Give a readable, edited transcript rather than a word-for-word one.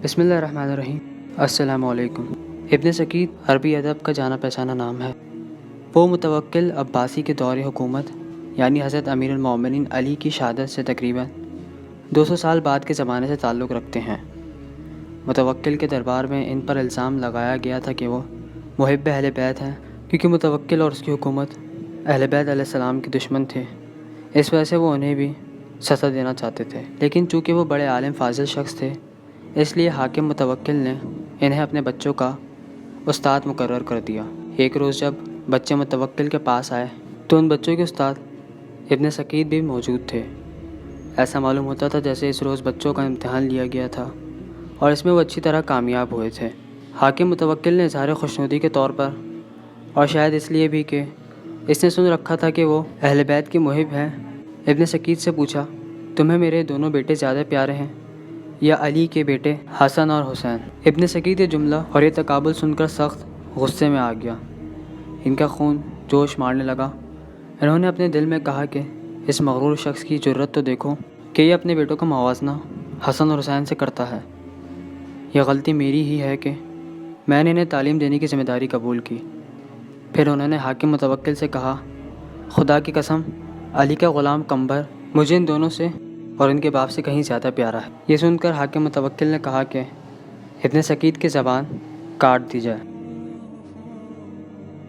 بسم اللہ الرحمن الرحیم۔ السلام علیکم۔ ابن سکید عربی ادب کا جانا پہچانا نام ہے۔ وہ متوکل عباسی کے دور حکومت یعنی حضرت امیر المومنین علی کی شہادت سے تقریباً 200 سال بعد کے زمانے سے تعلق رکھتے ہیں۔ متوکل کے دربار میں ان پر الزام لگایا گیا تھا کہ وہ محب اہل بیت ہیں، کیونکہ متوکل اور اس کی حکومت اہل بیت علیہ السلام کے دشمن تھے۔ اس وجہ سے وہ انہیں بھی سزا دینا چاہتے تھے، لیکن چونکہ وہ بڑے عالم فاضل شخص تھے، اس لیے حاکم متوکل نے انہیں اپنے بچوں کا استاد مقرر کر دیا۔ ایک روز جب بچے متوکل کے پاس آئے تو ان بچوں کے استاد ابن سکید بھی موجود تھے۔ ایسا معلوم ہوتا تھا جیسے اس روز بچوں کا امتحان لیا گیا تھا اور اس میں وہ اچھی طرح کامیاب ہوئے تھے۔ حاکم متوکل نے اظہار خوشنودی کے طور پر، اور شاید اس لیے بھی کہ اس نے سن رکھا تھا کہ وہ اہل بیت کے محب ہیں، ابن سکید سے پوچھا، تمہیں میرے دونوں بیٹے زیادہ پیارے ہیں یا علی کے بیٹے حسن اور حسین؟ ابن سکید یہ جملہ اور یہ تقابل سن کر سخت غصے میں آ گیا۔ ان کا خون جوش مارنے لگا۔ انہوں نے اپنے دل میں کہا کہ اس مغرور شخص کی جرت تو دیکھو کہ یہ اپنے بیٹوں کا موازنہ حسن اور حسین سے کرتا ہے۔ یہ غلطی میری ہی ہے کہ میں نے انہیں تعلیم دینے کی ذمہ داری قبول کی۔ پھر انہوں نے حاکم متوکل سے کہا، خدا کی قسم، علی کا غلام قمبر مجھے ان دونوں سے اور ان کے باپ سے کہیں زیادہ پیارا ہے۔ یہ سن کر حاکم متوکل نے کہا کہ ابن سکید کی زبان کاٹ دی جائے۔